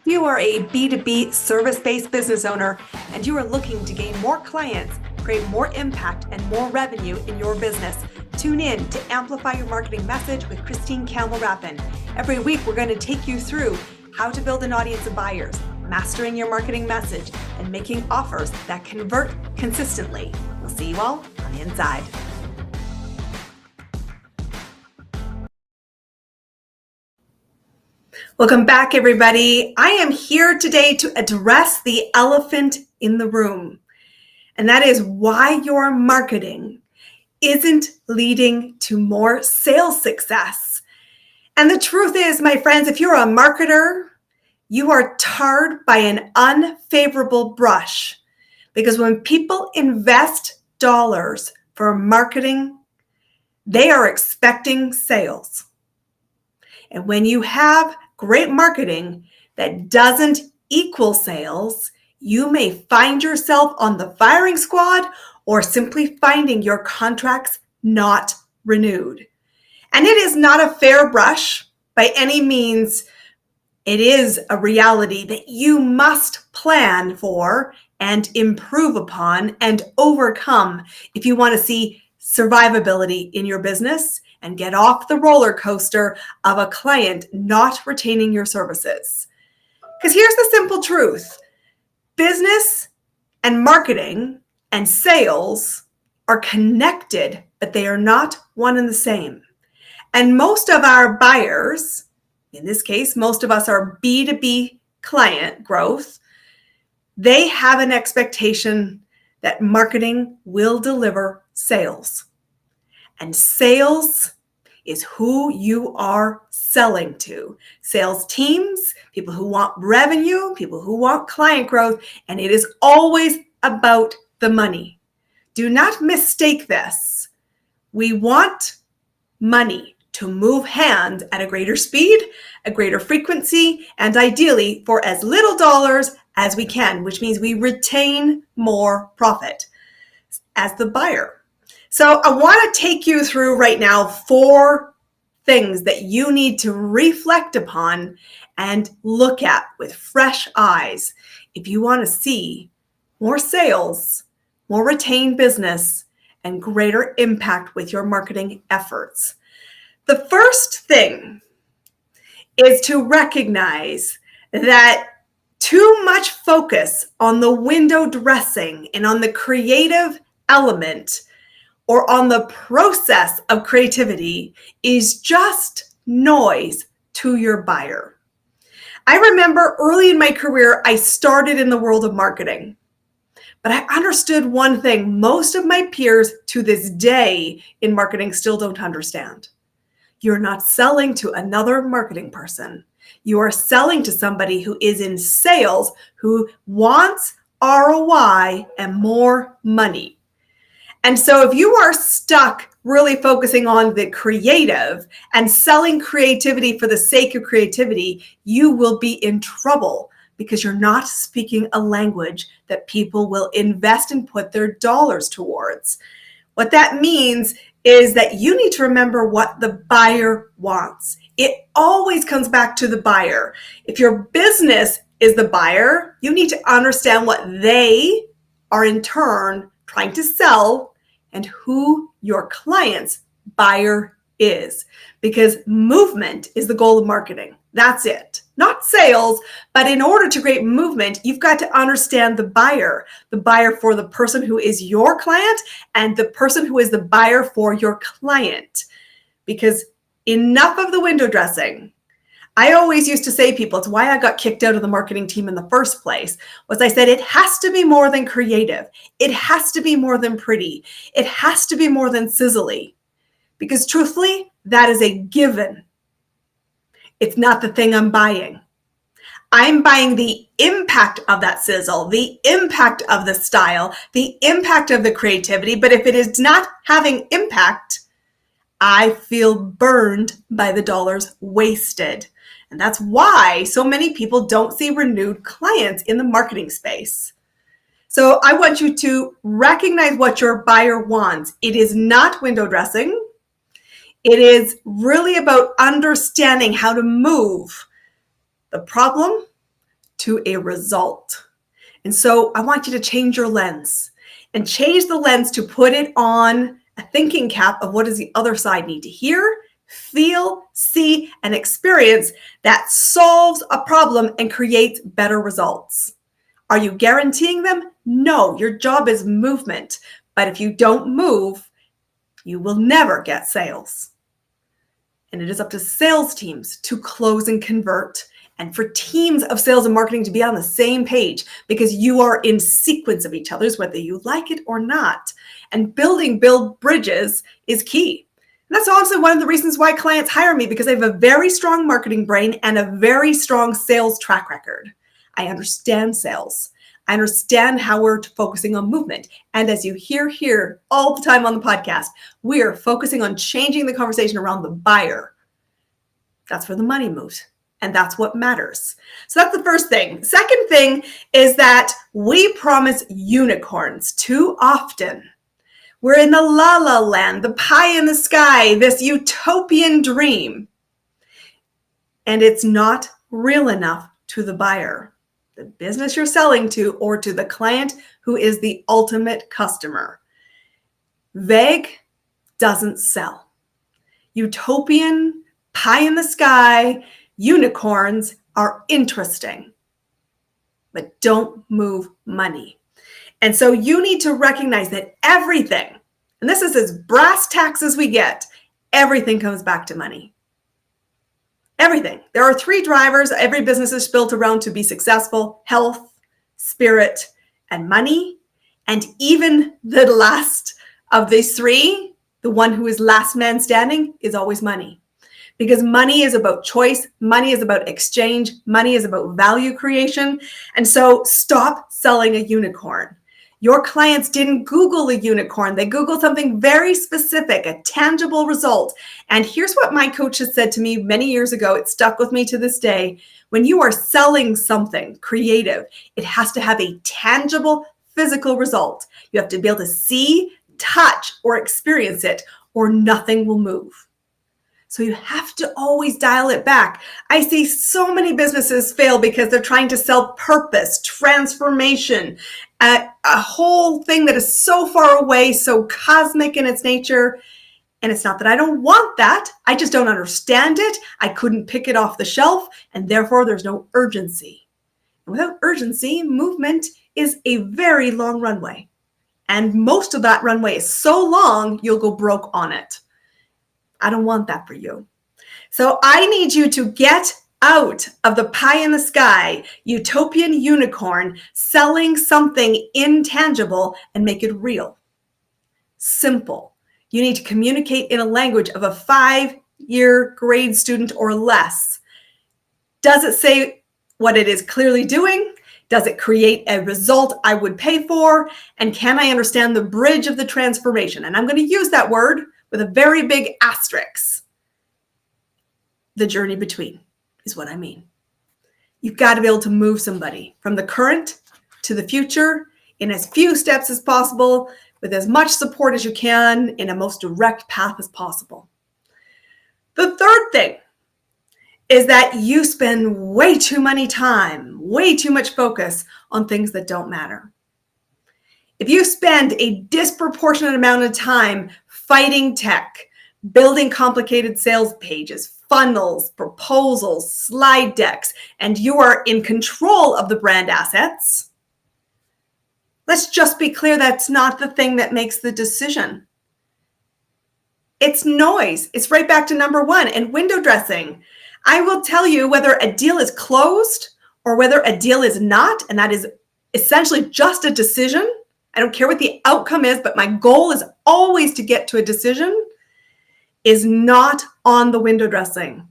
You are a B2B service-based business owner and you are looking to gain more clients, create more impact and more revenue in your business. Tune in to Amplify Your Marketing Message with Christine Campbell-Rappin. Every week, we're going to take you through how to build an audience of buyers, mastering your marketing message, and making offers that convert consistently. We'll see you all on the inside. Welcome back, everybody. I am here today to address the elephant in the room, and that is why your marketing isn't leading to more sales success. And the truth is, my friends, if you're a marketer, you are tarred by an unfavorable brush, because when people invest dollars for marketing, they are expecting sales. And when you have great marketing that doesn't equal sales, you may find yourself on the firing squad or simply finding your contracts not renewed. And it is not a fair brush by any means. It is a reality that you must plan for and improve upon and overcome if you want to see survivability in your business and get off the roller coaster of a client not retaining your services. Because here's the simple truth. Business and marketing and sales are connected, but they are not one and the same. And most of our buyers, in this case, most of us are B2B client growth, they have an expectation that marketing will deliver sales. And sales is who you are selling to. Sales teams, people who want revenue, people who want client growth, and it is always about the money. Do not mistake this. We want money to move hands at a greater speed, a greater frequency, and ideally for as little dollars as we can, which means we retain more profit as the buyer. So I want to take you through right now 4 things that you need to reflect upon and look at with fresh eyes if you want to see more sales, more retained business, and greater impact with your marketing efforts. The first thing is to recognize that too much focus on the window dressing and on the creative element or on the process of creativity is just noise to your buyer. I remember early in my career, I started in the world of marketing, but I understood one thing most of my peers to this day in marketing still don't understand. You're not selling to another marketing person. You are selling to somebody who is in sales, who wants ROI and more money. And so if you are stuck really focusing on the creative and selling creativity for the sake of creativity, you will be in trouble because you're not speaking a language that people will invest and put their dollars towards. What that means is that you need to remember what the buyer wants. It always comes back to the buyer. If your business is the buyer, you need to understand what they are in turn trying to sell and who your client's buyer is. Because movement is the goal of marketing. That's it. Not sales, but in order to create movement, you've got to understand the buyer for the person who is your client and the person who is the buyer for your client. Because enough of the window dressing. I always used to say people, it's why I got kicked out of the marketing team in the first place, was I said, it has to be more than creative. It has to be more than pretty. It has to be more than sizzly. Because truthfully, that is a given. It's not the thing I'm buying. I'm buying the impact of that sizzle, the impact of the style, the impact of the creativity. But if it is not having impact, I feel burned by the dollars wasted. And that's why so many people don't see renewed clients in the marketing space. So I want you to recognize what your buyer wants. It is not window dressing. It is really about understanding how to move the problem to a result. And so I want you to change your lens and change the lens to put it on a thinking cap of what does the other side need to hear, feel, see, and experience that solves a problem and creates better results. Are you guaranteeing them? No, your job is movement. But if you don't move, you will never get sales. And it is up to sales teams to close and convert, and for teams of sales and marketing to be on the same page, because you are in sequence of each other's, whether you like it or not. And build bridges is key. And that's also one of the reasons why clients hire me, because I have a very strong marketing brain and a very strong sales track record. I understand sales. I understand how we're focusing on movement. And as you hear here all the time on the podcast, we are focusing on changing the conversation around the buyer. That's where the money moves. And that's what matters. So that's the first thing. Second thing is that we promise unicorns too often. We're in the la la land, the pie in the sky, this utopian dream. And it's not real enough to the buyer, the business you're selling to, or to the client who is the ultimate customer. Vague doesn't sell. Utopian, pie in the sky, unicorns are interesting, but don't move money. And so you need to recognize that everything, and this is as brass tacks as we get, everything comes back to money. Everything. There are three drivers every business is built around to be successful: health, spirit, and money. And even the last of these three, the one who is last man standing, is always money. Because money is about choice, money is about exchange, money is about value creation. And so stop selling a unicorn. Your clients didn't Google a unicorn. They Googled something very specific, a tangible result. And here's what my coach has said to me many years ago. It stuck with me to this day. When you are selling something creative, it has to have a tangible physical result. You have to be able to see, touch, or experience it, or nothing will move. So you have to always dial it back. I see so many businesses fail because they're trying to sell purpose, transformation, a whole thing that is so far away, so cosmic in its nature. And it's not that I don't want that. I just don't understand it. I couldn't pick it off the shelf, and therefore there's no urgency. And without urgency, movement is a very long runway. And most of that runway is so long, you'll go broke on it. I don't want that for you. So I need you to get out of the pie in the sky, utopian unicorn, selling something intangible, and make it real. Simple. You need to communicate in a language of a 5-year grade student or less. Does it say what it is clearly doing? Does it create a result I would pay for? And can I understand the bridge of the transformation? And I'm going to use that word with a very big asterisk. The journey between is what I mean. You've got to be able to move somebody from the current to the future in as few steps as possible, with as much support as you can, in a most direct path as possible. The third thing is that you spend way too much focus on things that don't matter. If you spend a disproportionate amount of time fighting tech, building complicated sales pages, funnels, proposals, slide decks, and you are in control of the brand assets, let's just be clear, that's not the thing that makes the decision. It's noise. It's right back to number one. And window dressing. I will tell you whether a deal is closed or whether a deal is not, and that is essentially just a decision. I don't care what the outcome is, but my goal is always to get to a decision, is not on the window dressing.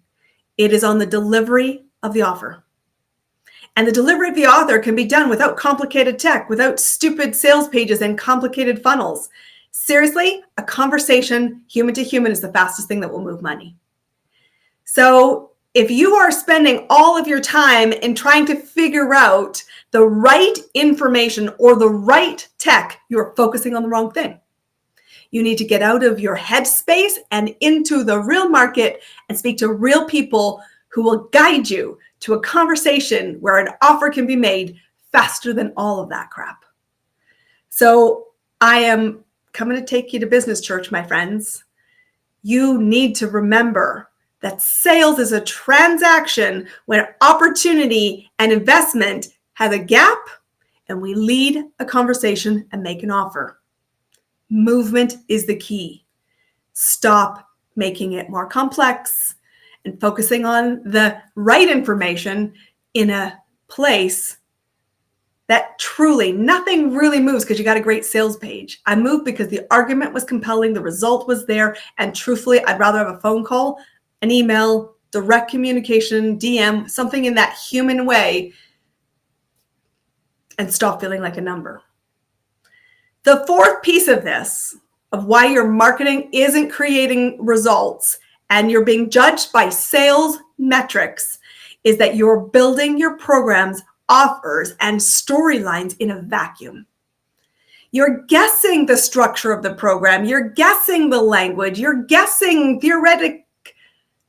It is on the delivery of the offer. And the delivery of the offer can be done without complicated tech, without stupid sales pages and complicated funnels. Seriously, a conversation, human to human, is the fastest thing that will move money. So if you are spending all of your time in trying to figure out the right information or the right tech, you're focusing on the wrong thing. You need to get out of your headspace and into the real market and speak to real people who will guide you to a conversation where an offer can be made faster than all of that crap. So I am coming to take you to business church, my friends. You need to remember that sales is a transaction when opportunity and investment has a gap and we lead a conversation and make an offer. Movement is the key. Stop making it more complex and focusing on the right information in a place that truly nothing really moves because you got a great sales page. I moved because the argument was compelling, the result was there, and truthfully, I'd rather have a phone call, an email, direct communication, DM, something in that human way, and stop feeling like a number. The fourth piece of this, of why your marketing isn't creating results and you're being judged by sales metrics, is that you're building your programs, offers, and storylines in a vacuum. You're guessing the structure of the program. You're guessing the language. You're guessing theoretic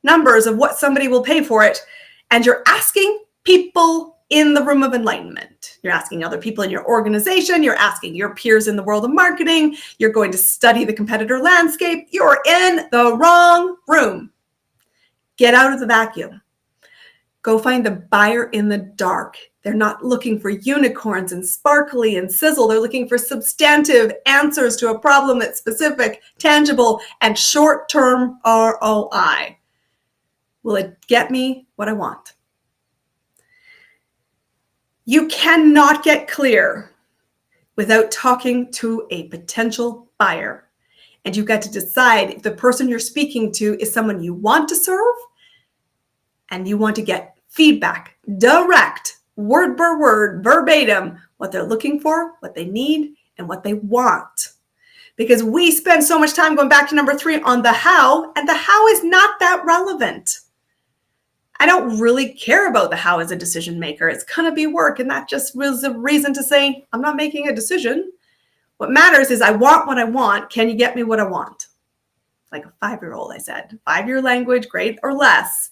numbers of what somebody will pay for it. And you're asking people in the room of enlightenment. You're asking other people in your organization. You're asking your peers in the world of marketing. You're going to study the competitor landscape. You're in the wrong room. Get out of the vacuum. Go find the buyer in the dark. They're not looking for unicorns and sparkly and sizzle. They're looking for substantive answers to a problem that's specific, tangible, and short-term ROI. Will it get me what I want? You cannot get clear without talking to a potential buyer. And you've got to decide if the person you're speaking to is someone you want to serve and you want to get feedback, direct, word per word, verbatim, what they're looking for, what they need, and what they want. Because we spend so much time going back to number 3 on the how, and the how is not that relevant. I don't really care about the how as a decision maker. It's going to be work, and that just was a reason to say, I'm not making a decision. What matters is I want what I want. Can you get me what I want? Like a 5-year-old, I said. 5-year language, grade or less.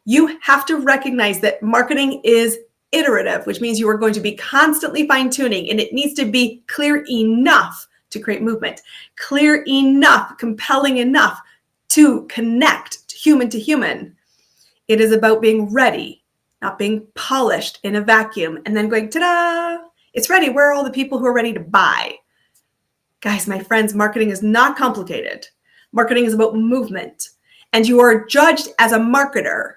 You have to recognize that marketing is iterative, which means you are going to be constantly fine-tuning, and it needs to be clear enough to create movement, clear enough, compelling enough to connect human to human. It is about being ready, not being polished in a vacuum and then going, ta-da, it's ready. Where are all the people who are ready to buy? Guys, my friends, marketing is not complicated. Marketing is about movement, and you are judged as a marketer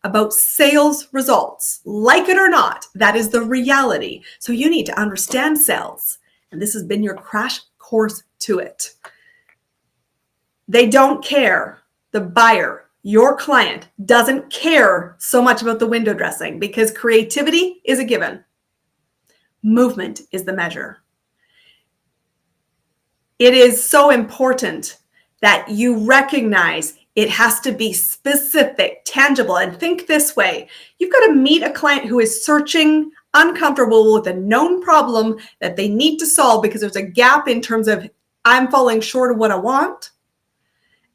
about sales results. Like it or not, that is the reality. So you need to understand sales, and this has been your crash course to it. They don't care. The buyer, your client, doesn't care so much about the window dressing because creativity is a given. Movement is the measure. It is so important that you recognize it has to be specific, tangible, and think this way. You've got to meet a client who is searching, uncomfortable with a known problem that they need to solve because there's a gap in terms of I'm falling short of what I want.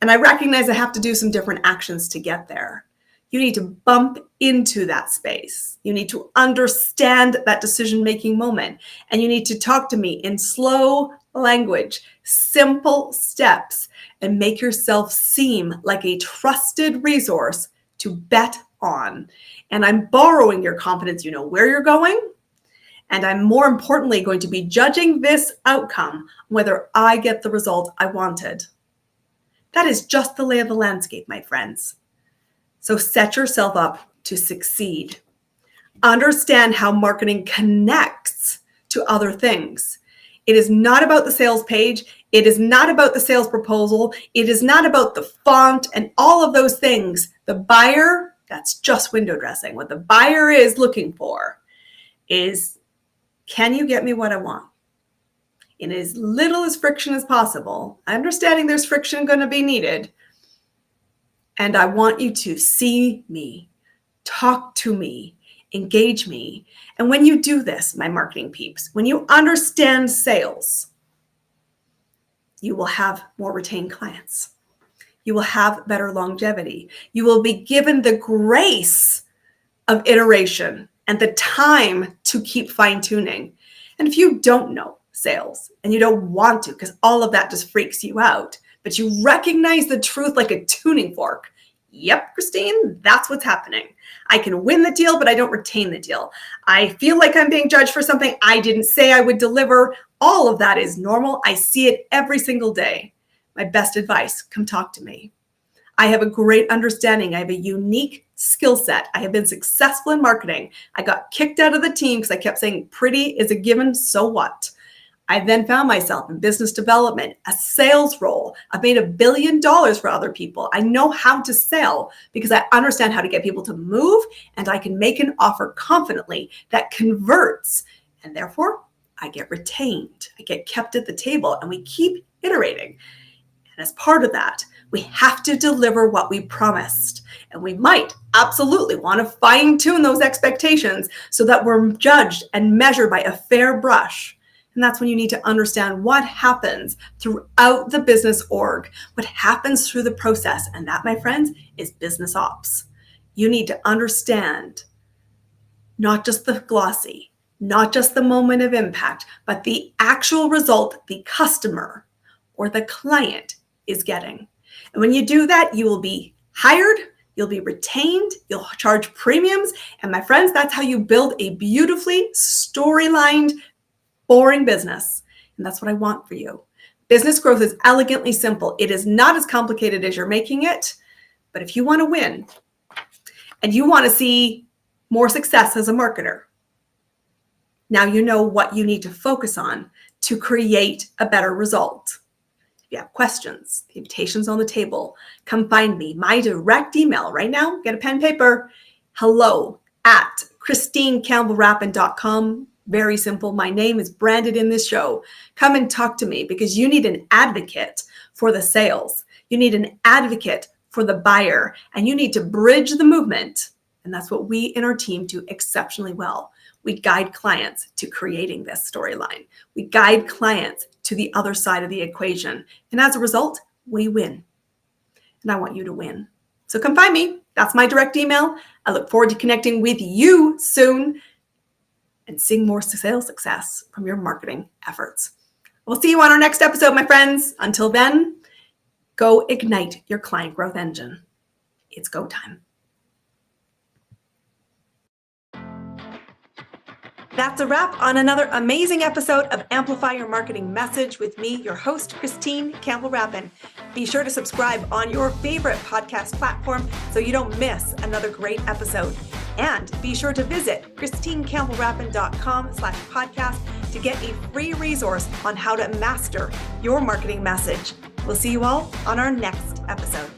And I recognize I have to do some different actions to get there. You need to bump into that space. You need to understand that decision-making moment. And you need to talk to me in slow language, simple steps, and make yourself seem like a trusted resource to bet on. And I'm borrowing your confidence. You know where you're going. And I'm more importantly going to be judging this outcome, whether I get the result I wanted. That is just the lay of the landscape, my friends. So set yourself up to succeed. Understand how marketing connects to other things. It is not about the sales page. It is not about the sales proposal. It is not about the font and all of those things. The buyer, that's just window dressing. What the buyer is looking for is, can you get me what I want? In as little as friction as possible. Understanding there's friction going to be needed. And I want you to see me, talk to me, engage me. And when you do this, my marketing peeps, when you understand sales, you will have more retained clients. you will have better longevity. You will be given the grace of iteration and the time to keep fine-tuning. And if you don't know sales and you don't want to, because all of that just freaks you out, but you recognize the truth like a tuning fork. Yep, Christine, that's what's happening. I can win the deal, but I don't retain the deal. I feel like I'm being judged for something I didn't say I would deliver. All of that is normal. I see it every single day. My best advice, come talk to me. I have a great understanding. I have a unique skill set. I have been successful in marketing. I got kicked out of the team because I kept saying pretty is a given, so what? I then found myself in business development, a sales role. I've made $1 billion for other people. I know how to sell because I understand how to get people to move, and I can make an offer confidently that converts. And therefore, I get retained. I get kept at the table, and we keep iterating. And as part of that, we have to deliver what we promised. And we might absolutely want to fine-tune those expectations so that we're judged and measured by a fair brush. And that's when you need to understand what happens throughout the business org, what happens through the process. And that, my friends, is business ops. You need to understand not just the glossy, not just the moment of impact, but the actual result the customer or the client is getting. And when you do that, you will be hired, you'll be retained, you'll charge premiums. And my friends, that's how you build a beautifully storylined, boring business. And that's what I want for you. Business growth is elegantly simple. It is not as complicated as you're making it. But if you want to win and you want to see more success as a marketer, now you know what you need to focus on to create a better result. If you have questions, the invitation's on the table. Come find me. My direct email right now, get a pen and paper, hello@ChristineCampbellRappin.com. Very simple. My name is branded in this show. Come and talk to me because you need an advocate for the sales. You need an advocate for the buyer, and you need to bridge the movement. And that's what we in our team do exceptionally well. We guide clients to creating this storyline. We guide clients to the other side of the equation. And as a result, we win. And I want you to win. So come find me. That's my direct email. I look forward to connecting with you soon and seeing more sales success from your marketing efforts. We'll see you on our next episode, my friends. Until then, go ignite your client growth engine. It's go time. That's a wrap on another amazing episode of Amplify Your Marketing Message with me, your host, Christine Campbell-Rappin. Be sure to subscribe on your favorite podcast platform so you don't miss another great episode. And be sure to visit ChristineCampbellRappin.com/podcast to get a free resource on how to master your marketing message. We'll see you all on our next episode.